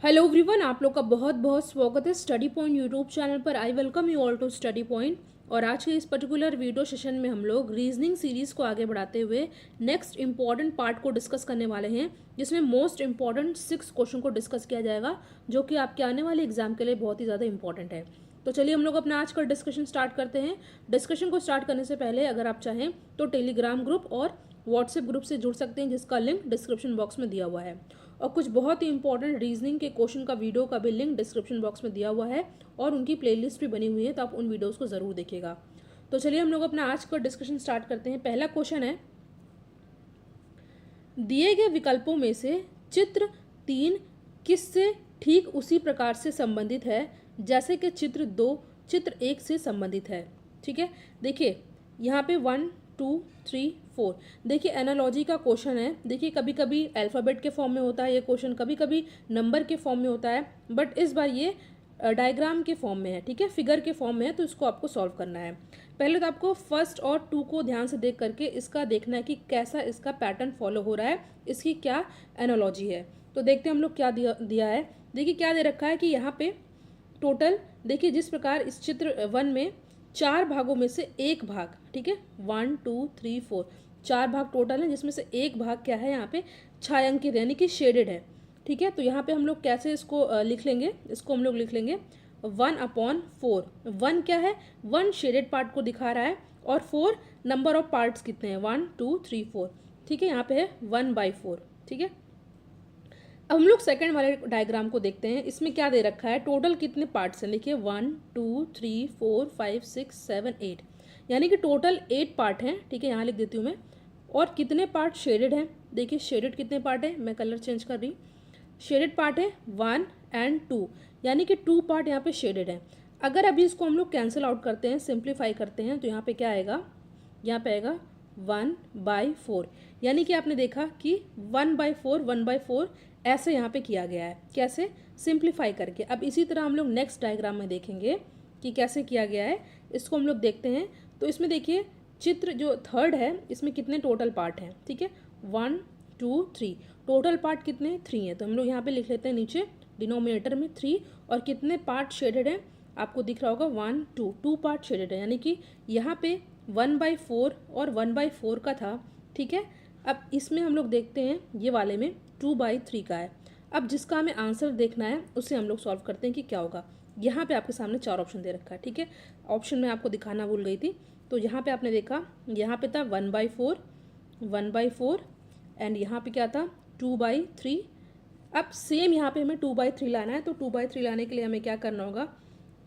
Hello everyone, आप लोग का बहुत बहुत स्वागत है स्टडी पॉइंट यूट्यूब चैनल पर। I welcome you all to study point. और आज के इस पर्टिकुलर वीडियो सेशन में हम लोग रीजनिंग सीरीज को आगे बढ़ाते हुए नेक्स्ट इंपॉर्टेंट पार्ट को डिस्कस करने वाले हैं, जिसमें मोस्ट इंपॉर्टेंट 6 क्वेश्चन को डिस्कस किया जाएगा, जो कि आपके आने वाले एग्जाम के लिए बहुत ही ज़्यादा इंपॉर्टेंट है। तो चलिए हम लोग अपना आज का डिस्कशन स्टार्ट करते हैं। डिस्कशन को स्टार्ट करने से पहले अगर आप चाहें तो टेलीग्राम ग्रुप और व्हाट्सएप ग्रुप से जुड़ सकते हैं, जिसका लिंक डिस्क्रिप्शन बॉक्स में दिया हुआ है। और कुछ बहुत ही इंपॉर्टेंट रीजनिंग के क्वेश्चन का वीडियो का भी लिंक डिस्क्रिप्शन बॉक्स में दिया हुआ है और उनकी प्लेलिस्ट भी बनी हुई है, तो आप उन वीडियोस को ज़रूर देखिएगा। तो चलिए हम लोग अपना आज का डिस्कशन स्टार्ट करते हैं। पहला क्वेश्चन है, दिए गए विकल्पों में से चित्र 3 किससे ठीक उसी प्रकार से संबंधित है जैसे कि चित्र 2 चित्र 1 से संबंधित है। ठीक है, देखिए यहाँ पे 1 2 3 4, देखिए एनालॉजी का क्वेश्चन है। देखिए कभी कभी अल्फ़ाबेट के फॉर्म में होता है ये क्वेश्चन, कभी कभी नंबर के फॉर्म में होता है, बट इस बार ये डायग्राम के फॉर्म में है। ठीक है, फिगर के फॉर्म में है, तो इसको आपको सॉल्व करना है। पहले तो आपको फर्स्ट और 2 को ध्यान से देख करके इसका देखना है कि कैसा इसका पैटर्न फॉलो हो रहा है, इसकी क्या एनालॉजी है। तो देखते हैं हम लोग क्या दिया है। देखिए क्या दे रखा है कि यहाँ पे टोटल, देखिए जिस प्रकार इस चित्र 1 में 4 भागों में से एक भाग, ठीक है 1 2 3 4, 4 भाग टोटल है, जिसमें से एक भाग क्या है यहाँ पे छायांकित यानी कि शेडेड है। ठीक है, तो यहाँ पे हम लोग कैसे इसको लिख लेंगे, इसको हम लोग लिख लेंगे 1/4। 1 क्या है, 1 शेडेड पार्ट को दिखा रहा है और 4 नंबर ऑफ पार्ट्स कितने हैं 1 2 3 4। ठीक है, यहाँ पे है 1/4। ठीक है, अब हम लोग सेकंड वाले डायग्राम को देखते हैं। इसमें क्या दे रखा है, टोटल कितने पार्ट्स हैं। देखिए 1 2 3 4 5 6 7 8, यानी कि टोटल 8 पार्ट हैं। ठीक है, यहाँ लिख देती हूँ मैं। और कितने पार्ट शेडेड हैं, देखिए शेडेड कितने पार्ट है, मैं कलर चेंज कर रही। शेडेड पार्ट है 1 एंड 2, यानी कि 2 पार्ट यहाँ पे शेडेड है। अगर अभी इसको हम लोग कैंसिल आउट करते हैं, सिंप्लीफाई करते हैं, तो यहाँ पे क्या आएगा, यहाँ पे आएगा 1/4। यानी कि आपने देखा कि 1/4 ऐसे यहाँ पे किया गया है। कैसे, सिंप्लीफाई करके। अब इसी तरह हम लोग नेक्स्ट डायग्राम में देखेंगे कि कैसे किया गया है, इसको हम लोग देखते हैं। तो इसमें देखिए चित्र जो थर्ड है, इसमें कितने टोटल पार्ट हैं। ठीक है, 1 2 3, टोटल पार्ट कितने 3 हैं, तो हम लोग यहाँ पे लिख लेते हैं नीचे डिनोमिनेटर में 3। और कितने पार्ट शेडेड हैं, आपको दिख रहा होगा 1 2 पार्ट शेडेड है, यानी कि यहाँ पे 1/4 और 1/4 का था। ठीक है, अब इसमें हम लोग देखते हैं ये वाले में 2/3 का है। अब जिसका हमें आंसर देखना है उसे हम लोग सॉल्व करते हैं कि क्या होगा। यहाँ पे आपके सामने 4 ऑप्शन दे रखा है। ठीक है, ऑप्शन में आपको दिखाना भूल गई थी। तो यहाँ पे आपने देखा, यहाँ पे था 1/4 एंड यहाँ पे क्या था 2/3। अब सेम यहाँ पे हमें 2/3 लाना है, तो 2/3 लाने के लिए हमें क्या करना होगा,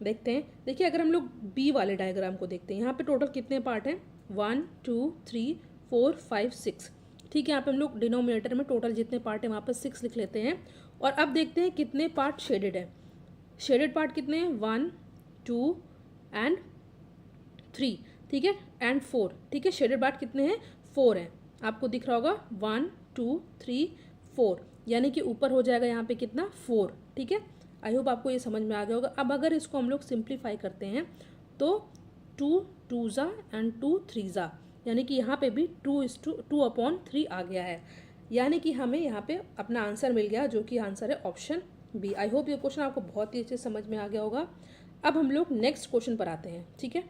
देखते हैं। देखिए अगर हम लोग बी वाले डायग्राम को देखते हैं, यहाँ पे टोटल कितने पार्ट हैं 1 2 3 4 5 6। ठीक है, यहाँ पे हम लोग डिनोमिनेटर में टोटल जितने पार्ट हैं वहाँ पर 6 लिख लेते हैं। और अब देखते हैं कितने पार्ट शेडेड है। शेडेड पार्ट कितने हैं 1 2 एंड 3। ठीक है, एंड 4। ठीक है, शेडेड पार्ट कितने हैं 4 हैं, आपको दिख रहा होगा 1 2 3 4, यानी कि ऊपर हो जाएगा यहाँ पे कितना 4। ठीक है, आई होप आपको ये समझ में आ गया होगा। अब अगर इसको हम लोग सिंप्लीफाई करते हैं तो 2 2 एंड 2 3, यानी कि यहाँ पे भी 2/3 आ गया है, यानी कि हमें यहाँ पे अपना आंसर मिल गया, जो कि आंसर है ऑप्शन बी। आई होप ये क्वेश्चन आपको बहुत ही अच्छे समझ में आ गया होगा। अब हम लोग नेक्स्ट क्वेश्चन पर आते हैं। ठीक है,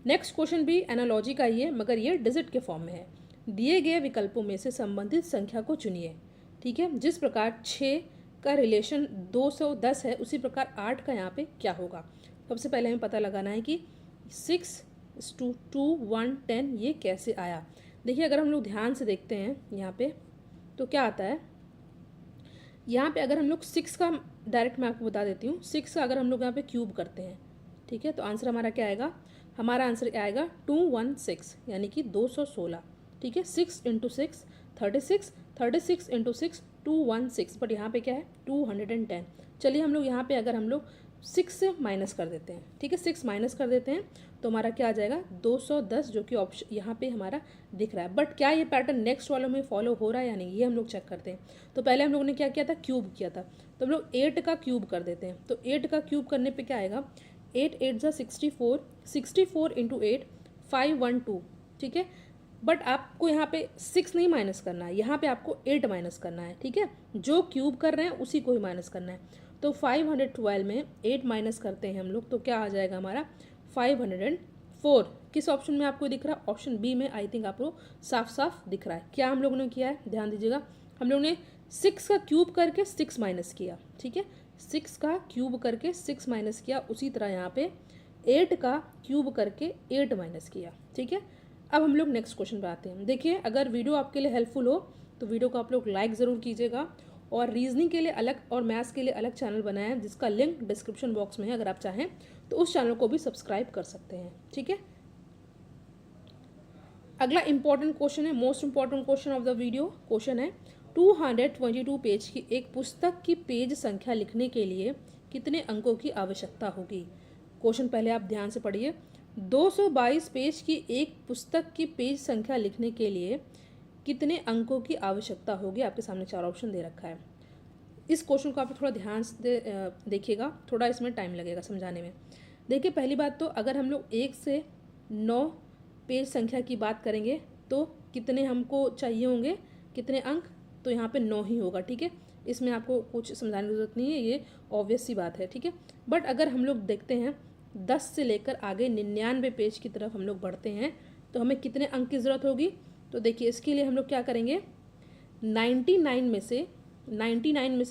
नेक्स्ट क्वेश्चन भी एनालॉजी का ही है, मगर ये डिजिट के फॉर्म में है। दिए गए विकल्पों में से संबंधित संख्या को चुनिए। ठीक है, जिस प्रकार 6 का रिलेशन 210 है, उसी प्रकार 8 का यहाँ पे क्या होगा। सबसे पहले हमें पता लगाना है कि 6:2 1 10 ये कैसे आया। देखिए अगर हम लोग ध्यान से देखते हैं यहाँ पे, तो क्या आता है, यहाँ पे अगर हम लोग 6 का, डायरेक्ट मैं आपको बता देती हूँ, 6 का अगर हम लोग यहाँ पे क्यूब करते हैं, ठीक है, तो आंसर हमारा क्या आएगा, हमारा आंसर आएगा 216, यानी कि 216। ठीक है, 6 × 6 36, 36 × 6 216, बट यहाँ पे क्या है 210। चलिए हम लोग यहाँ पे अगर हम लोग 6 से माइनस कर देते हैं, ठीक है 6 माइनस कर देते हैं, तो हमारा क्या आ जाएगा 210, जो कि ऑप्शन यहाँ पे हमारा दिख रहा है। बट क्या ये पैटर्न नेक्स्ट वालों में फॉलो हो रहा है या नहीं, ये हम लोग चेक करते हैं। तो पहले हम लोगों ने क्या किया था, क्यूब किया था, तो हम लोग 8 का क्यूब कर देते हैं। तो 8 का क्यूब करने पे क्या आएगा, 8 8 64, 64 × 8 512। ठीक है, बट आपको यहाँ पे 6 नहीं माइनस करना है, यहाँ पे आपको 8 माइनस करना है, ठीक है। जो क्यूब कर रहे हैं उसी को ही माइनस करना है। तो 512 में 8 माइनस करते हैं हम लोग, तो क्या आ जाएगा हमारा 504। किस ऑप्शन में आपको दिख रहा है? ऑप्शन बी में आई थिंक आपको साफ साफ दिख रहा है। क्या हम लोगों ने किया है, ध्यान दीजिएगा, हम लोग ने 6 का क्यूब करके 6 माइनस किया, ठीक है। 6 का क्यूब करके 6 माइनस किया, उसी तरह यहाँ पे 8 का क्यूब करके 8 माइनस किया, ठीक है। अब हम लोग नेक्स्ट क्वेश्चन पे आते हैं। देखिए, अगर वीडियो आपके लिए हेल्पफुल हो तो वीडियो को आप लोग लाइक ज़रूर कीजिएगा, और रीजनिंग के लिए अलग और मैथ्स के लिए अलग चैनल बनाया है जिसका लिंक डिस्क्रिप्शन बॉक्स में है, अगर आप चाहें तो उस चैनल को भी सब्सक्राइब कर सकते हैं, ठीक है। अगला इंपॉर्टेंट क्वेश्चन है, most important question of the video. Question है 222 पेज की एक पुस्तक की पेज संख्या लिखने के लिए कितने अंकों की आवश्यकता होगी। क्वेश्चन पहले आप ध्यान से पढ़िए। 222 पेज की एक पुस्तक की पेज संख्या लिखने के लिए कितने अंकों की आवश्यकता होगी। आपके सामने 4 ऑप्शन दे रखा है। इस क्वेश्चन को आप थोड़ा ध्यान से देखिएगा, थोड़ा इसमें टाइम लगेगा समझाने में। देखिए, पहली बात तो अगर हम लोग 1 से 9 पेज संख्या की बात करेंगे तो कितने हमको चाहिए होंगे, कितने अंक, तो यहाँ पे 9 ही होगा, ठीक है। इसमें आपको कुछ समझाने की जरूरत नहीं है, ये ऑब्वियस सी बात है, ठीक है। बट अगर हम लोग देखते हैं 10 से लेकर आगे 99 पेज की तरफ हम लोग बढ़ते हैं तो हमें कितने अंक की ज़रूरत होगी। तो देखिए, इसके लिए हम लोग क्या करेंगे, 99 में से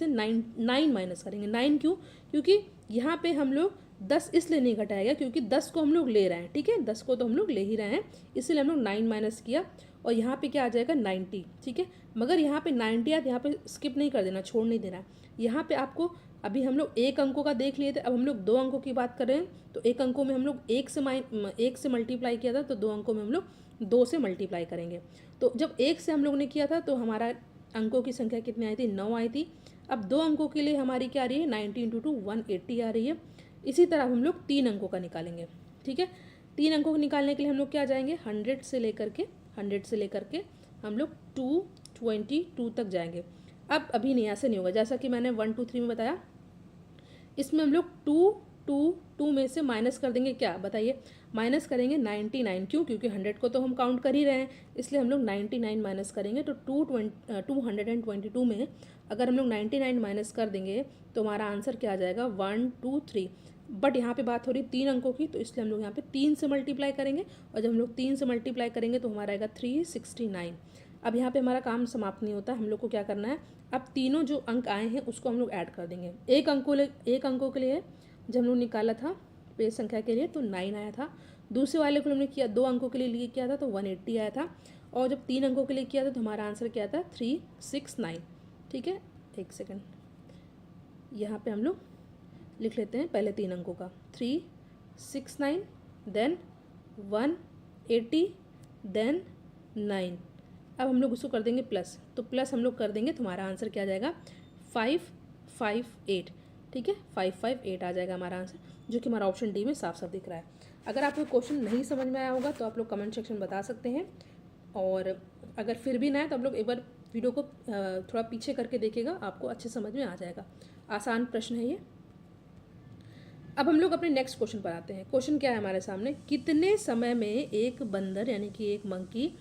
9 माइनस करेंगे। 9 क्यों? क्योंकि यहाँ पे हम लोग 10 इसलिए नहीं घटाएगा क्योंकि 10 को हम लोग ले रहे हैं, ठीक है। 10 को तो हम लोग ले ही रहे हैं, इसलिए हम लोग 9 माइनस किया, और यहाँ पे क्या आ जाएगा 90, ठीक है। मगर यहाँ पे 90 है, यहाँ पे स्किप नहीं कर देना, छोड़ नहीं देना। यहाँ पे आपको, अभी हम लोग 1 अंकों का देख लिए थे, अब हम लोग 2 अंकों की बात कर रहे हैं। तो 1 अंकों में हम लोग 1 से मल्टीप्लाई किया था, तो 2 अंकों में हम लोग 2 से मल्टीप्लाई करेंगे। तो जब 1 से हम लोग ने किया था तो हमारा अंकों की संख्या कितनी आई थी, 9 आई थी। अब 2 अंकों के लिए हमारी क्या आ रही है, 90 × 2 180 आ रही है। इसी तरह हम लोग 3 अंकों का निकालेंगे, ठीक है। 3 अंकों को निकालने के लिए हम लोग क्या जाएंगे, 100 से लेकर के हम लोग 222 तक जाएंगे। अब अभी नहीं, ऐसे नहीं होगा, जैसा कि मैंने 1 2 3 में बताया। इसमें हम लोग 2 में से माइनस कर देंगे, क्या बताइए, माइनस करेंगे 99। क्यों? क्योंकि 100 को तो हम काउंट कर ही रहे हैं, इसलिए हम लोग 99 माइनस करेंगे। तो 222 में अगर हम लोग 99 माइनस कर देंगे तो हमारा आंसर क्या आ जाएगा, 1 2 3। बट यहाँ पे बात हो रही 3 अंकों की, तो इसलिए हम लोग यहाँ पे 3 से मल्टीप्लाई करेंगे, और जब हम लोग 3 से मल्टीप्लाई करेंगे तो हमारा आएगा 369। अब यहाँ पे हमारा काम समाप्त नहीं होता, हम लोग को क्या करना है, अब तीनों जो अंक आए हैं उसको हम लोग ऐड कर देंगे। एक अंकों के लिए जब हम लोग निकाला था पेज संख्या के लिए तो 9 आया था। दूसरे वाले को हमने किया 2 अंकों के लिए किया था तो 180 आया था, और जब 3 अंकों के लिए किया था तो हमारा आंसर क्या था, 369, ठीक है। एक सेकेंड, यहाँ पे हम लोग लिख लेते हैं पहले 3 अंकों का, 369 देन 180 देन 9। अब हम लोग उसको कर देंगे प्लस, तो प्लस हम लोग कर देंगे तो हमारा आंसर क्या आ जाएगा, 558, ठीक है। 558 आ जाएगा हमारा आंसर, जो कि हमारा ऑप्शन डी में साफ साफ दिख रहा है। अगर आपको क्वेश्चन नहीं समझ में आया होगा तो आप लोग कमेंट सेक्शन बता सकते हैं, और अगर फिर भी ना है तो आप लोग एक बार वीडियो को थोड़ा पीछे करके देखिएगा, आपको अच्छे समझ में आ जाएगा। आसान प्रश्न है ये। अब हम लोग अपने नेक्स्ट क्वेश्चन पर आते हैं। क्वेश्चन क्या है हमारे सामने, कितने समय में एक बंदर यानी कि एक मंकी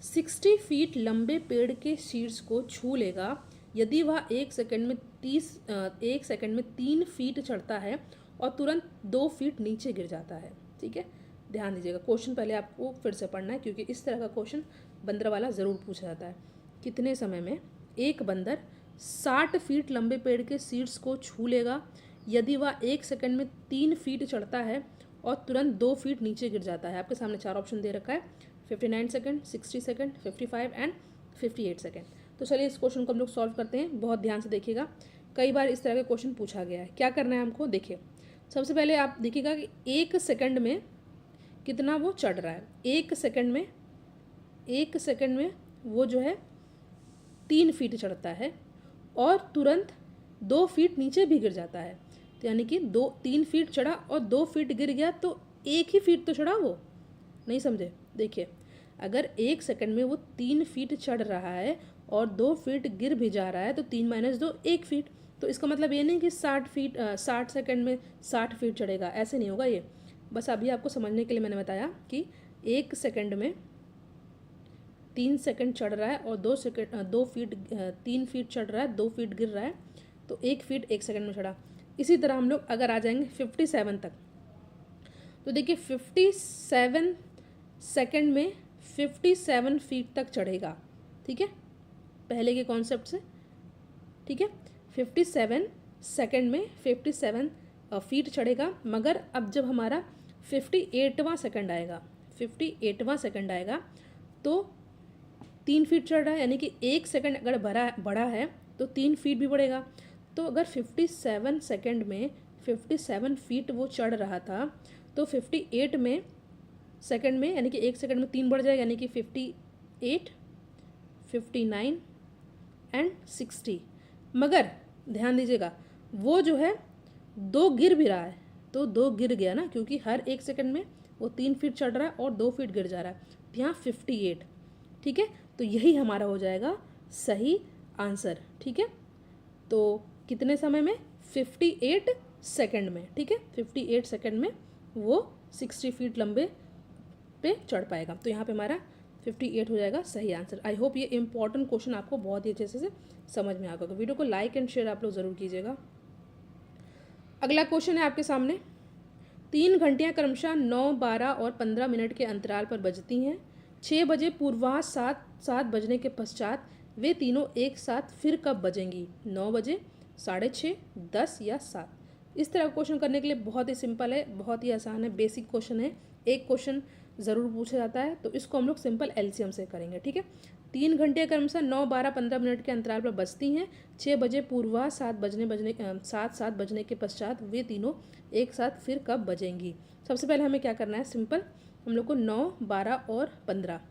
60 फीट लंबे पेड़ के शीर्ष को छू लेगा यदि वह 1 सेकंड में 3 फीट चढ़ता है और तुरंत 2 फीट नीचे गिर जाता है, ठीक है। ध्यान दीजिएगा, क्वेश्चन पहले आपको फिर से पढ़ना है क्योंकि इस तरह का क्वेश्चन बंदर वाला ज़रूर पूछा जाता है। कितने समय में एक बंदर 60 फीट लंबे पेड़ के शीर्ष को छू लेगा यदि वह 1 सेकंड में 3 फीट चढ़ता है और तुरंत 2 फीट नीचे गिर जाता है। आपके सामने 4 ऑप्शन दे रखा है, 59 सेकंड, 60 सेकंड, 55 एंड 58 सेकंड। तो चलिए इस क्वेश्चन को हम लोग सॉल्व करते हैं, बहुत ध्यान से देखिएगा, कई बार इस तरह के क्वेश्चन पूछा गया है। क्या करना है हमको, देखिए सबसे पहले आप देखिएगा कि 1 सेकंड में कितना वो चढ़ रहा है। 1 सेकंड में वो जो है 3 फीट चढ़ता है और तुरंत 2 फीट नीचे भी गिर जाता है। तो यानी कि 3 फीट चढ़ा और 2 फीट गिर गया, तो 1 ही फीट तो चढ़ा, वो नहीं समझे। देखिए, अगर 1 सेकंड में वो 3 फीट चढ़ रहा है और 2 फीट गिर भी जा रहा है तो 3 - 2 1 फीट। तो इसका मतलब ये नहीं कि 60 सेकंड में 60 फीट चढ़ेगा, ऐसे नहीं होगा ये। बस अभी आपको समझने के लिए मैंने बताया कि 1 सेकंड में 3 सेकंड चढ़ रहा है और 2 फीट 3 फीट चढ़ रहा है, 2 फीट गिर रहा है, तो 1 फीट 1 सेकंड में चढ़ा। इसी तरह हम लोग अगर आ जाएंगे 57 तक, तो देखिए 57 सेकंड में 57 फीट तक चढ़ेगा। ठीक है, पहले के कॉन्सेप्ट से। ठीक है, 57 सेकंड में 57 फीट चढ़ेगा, मगर अब जब हमारा 58वां सेकंड आएगा, 58वां सेकंड आएगा तो 3 फीट चढ़ रहा है, यानी कि 1 सेकंड अगर बढ़ा है तो 3 फीट भी बढ़ेगा। तो अगर 57 सेकंड में 57 फीट वो चढ़ रहा था, तो 58 में सेकंड में, यानी कि 1 सेकंड में 3 बढ़ जाएगा, यानी कि 58, 59 एंड 60। मगर ध्यान दीजिएगा, वो जो है 2 गिर भी रहा है, तो 2 गिर गया ना, क्योंकि हर 1 सेकंड में वो 3 फीट चढ़ रहा है और 2 फीट गिर जा रहा है, तो यहाँ 58। ठीक है, तो यही हमारा हो जाएगा सही आंसर। ठीक है, तो कितने समय में? 58 सेकंड में। ठीक है, 58 सेकंड में वो 60 फीट लंबे पे चढ़ पाएगा, तो यहाँ पे हमारा 58 हो जाएगा सही आंसर। आई होप ये इंपॉर्टेंट क्वेश्चन आपको बहुत ही अच्छे से समझ में आ गया। वीडियो को लाइक एंड शेयर आप लोग ज़रूर कीजिएगा। अगला क्वेश्चन है आपके सामने। 3 घंटियाँ क्रमशः 9, 12 और 15 मिनट के अंतराल पर बजती हैं। 6 बजे पूर्वाह्न, 7 बजने के पश्चात वे तीनों एक साथ फिर कब बजेंगी? 9 बजे, 6:30, 10 या 7। इस तरह का क्वेश्चन करने के लिए बहुत ही सिंपल है, बहुत ही आसान है, बेसिक क्वेश्चन है। एक क्वेश्चन ज़रूर पूछा जाता है, तो इसको हम लोग सिंपल एलसीएम से करेंगे। ठीक है, 3 घंटियाँ क्रमशः 9, 12, 15 मिनट के अंतराल पर बजती हैं। 6 बजे पूर्वाह्न, 7 बजने के पश्चात वे तीनों एक साथ फिर कब बजेंगी? सबसे पहले हमें क्या करना है, सिंपल हम लोग को 9, 12 और 15,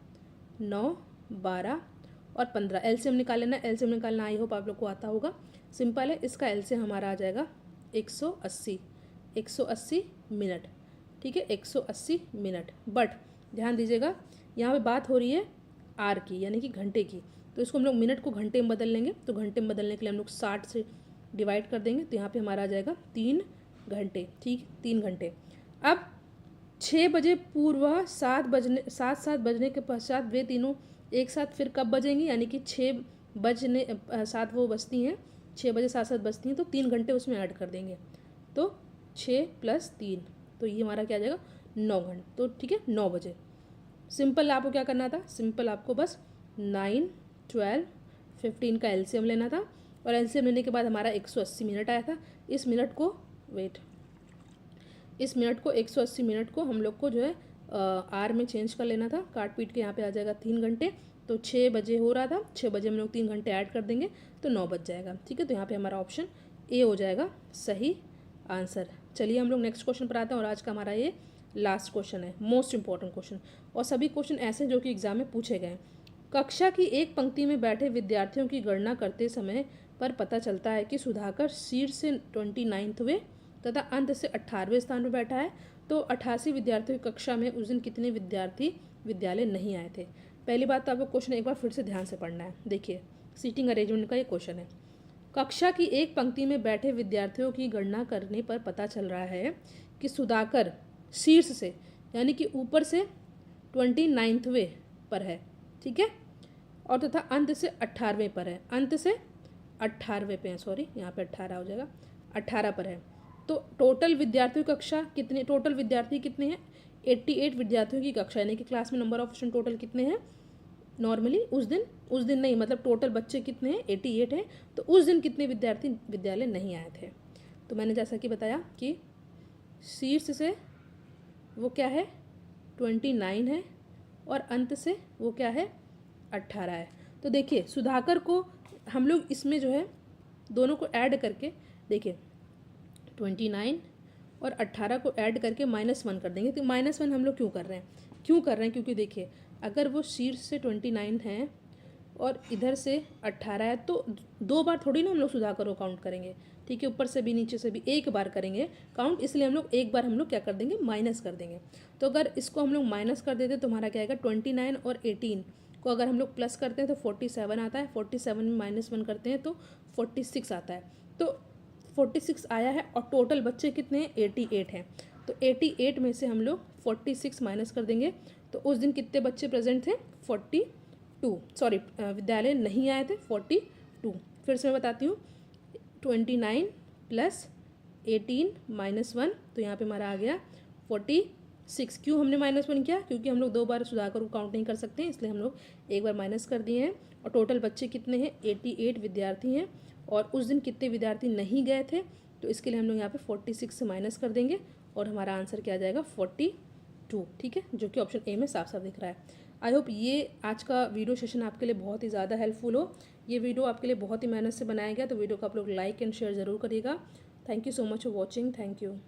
9, 12 और 15 एलसीएम निकाल लेना। एलसीएम निकालना आई होप आप लोग को आता होगा, सिंपल है। इसका एलसीएम हमारा आ जाएगा 180 मिनट। ठीक है, 180 मिनट। बट ध्यान दीजिएगा, यहाँ पे बात हो रही है आर की, यानी कि घंटे की, तो इसको हम लोग मिनट को घंटे में बदल लेंगे। तो घंटे में बदलने के लिए हम लोग 60 से डिवाइड कर देंगे, तो यहाँ पे हमारा आ जाएगा 3 घंटे। ठीक, 3 घंटे। अब 6 बजे पूर्व 7 बजने के पश्चात वे तीनों एक साथ फिर कब बजेंगी? यानी कि 6 बजने 7 वो बजती हैं, 6 बजे 7 बजती हैं, तो 3 घंटे उसमें ऐड कर देंगे, तो 6 + 3, तो ये हमारा क्या आ जाएगा? 9 घंटे। तो ठीक है, 9 बजे। सिंपल आपको क्या करना था, सिंपल आपको बस 9, 12, 15 का एलसीएम लेना था, और एलसीएम लेने के बाद हमारा 180 मिनट आया था। इस मिनट को 180 मिनट को हम लोग को जो है आर में चेंज कर लेना था, काट पीट के यहाँ पे आ जाएगा 3 घंटे। तो 6 बजे हो रहा था, 6 बजे हम लोग 3 घंटे ऐड कर देंगे, तो 9 बज जाएगा। ठीक है, तो यहाँ पे हमारा ऑप्शन ए हो जाएगा सही आंसर। चलिए हम लोग नेक्स्ट क्वेश्चन पर आते हैं, और आज का हमारा ये लास्ट क्वेश्चन है, मोस्ट इंपॉर्टेंट क्वेश्चन, और सभी क्वेश्चन ऐसे हैं जो कि एग्जाम में पूछे गए हैं। कक्षा की एक पंक्ति में बैठे विद्यार्थियों की गणना करते समय पर पता चलता है कि सुधाकर शीर्ष से 29वें तथा अंत से 18वें स्थान पर बैठा है, तो 88 विद्यार्थियों की कक्षा में उस दिन कितने विद्यार्थी विद्यालय नहीं आए थे? पहली बात तो आपको क्वेश्चन एक बार फिर से ध्यान से पढ़ना है। देखिए, सीटिंग अरेंजमेंट का ये क्वेश्चन है। कक्षा की एक पंक्ति में बैठे विद्यार्थियों की गणना करने पर पता चल रहा है कि सुधाकर शीर्ष से, यानी कि ऊपर से 29वें पर है। ठीक है, और तथा अंत से 18वें पर है, अंत से 18वें पे है, सॉरी यहाँ पे 18 हो जाएगा, 18 पर है। तो टोटल विद्यार्थियों की कक्षा कितने, टोटल विद्यार्थी कितने हैं? 88 विद्यार्थियों की कक्षा, यानी कि क्लास में नंबर ऑफ स्टूडेंट टोटल कितने हैं? नॉर्मली उस दिन नहीं, मतलब टोटल बच्चे कितने हैं? 88 हैं। तो उस दिन कितने विद्यार्थी विद्यालय नहीं आए थे? तो मैंने जैसा कि बताया कि शीर्ष से वो क्या है? 29 है, और अंत से वो क्या है? 18 है। तो देखिए, सुधाकर को हम लोग इसमें जो है दोनों को ऐड करके, देखिए 29 और 18 को ऐड करके -1 कर देंगे। तो -1 हम लोग क्यों कर रहे हैं? क्योंकि देखिए, अगर वो शीर्ष से 29 है और इधर से 18 है, तो 2 बार थोड़ी ना हम लोग सुधाकर को काउंट करेंगे। ठीक है, ऊपर से भी नीचे से भी एक बार करेंगे काउंट, इसलिए हम लोग एक बार हम लोग क्या कर देंगे? माइनस कर देंगे। तो अगर इसको हम लोग माइनस कर देते तो हमारा क्या आएगा? 29 और 18 को अगर हम लोग प्लस करते हैं तो 47 आता है, 47 में -1 करते हैं तो 46 आता है। तो 46 आया है, और टोटल बच्चे कितने हैं? 88 हैं। तो 88 में से हम लोग 46 माइनस कर देंगे, तो उस दिन कितने बच्चे प्रेजेंट थे? विद्यालय नहीं आए थे 42। फिर से मैं बताती हूँ, 29 प्लस 18 -1, तो यहाँ पे हमारा आ गया 46। क्यों हमने -1 किया? क्योंकि हम लोग 2 बार सुधाकर को काउंट नहीं कर सकते हैं, इसलिए हम लोग एक बार माइनस कर दिए हैं। और टोटल बच्चे कितने हैं? 88 विद्यार्थी हैं। और उस दिन कितने विद्यार्थी नहीं गए थे, तो इसके लिए हम लोग यहाँ पे 46 से माइनस कर देंगे और हमारा आंसर क्या आ जाएगा? 42। ठीक है, जो कि ऑप्शन ए में साफ साफ दिख रहा है। आई होप ये आज का वीडियो सेशन आपके लिए बहुत ही ज़्यादा हेल्पफुल हो। ये वीडियो आपके लिए बहुत ही मेहनत से बनाया गया, तो वीडियो को आप लोग लाइक एंड शेयर ज़रूर करिएगा। Thank you so much for watching. Thank you.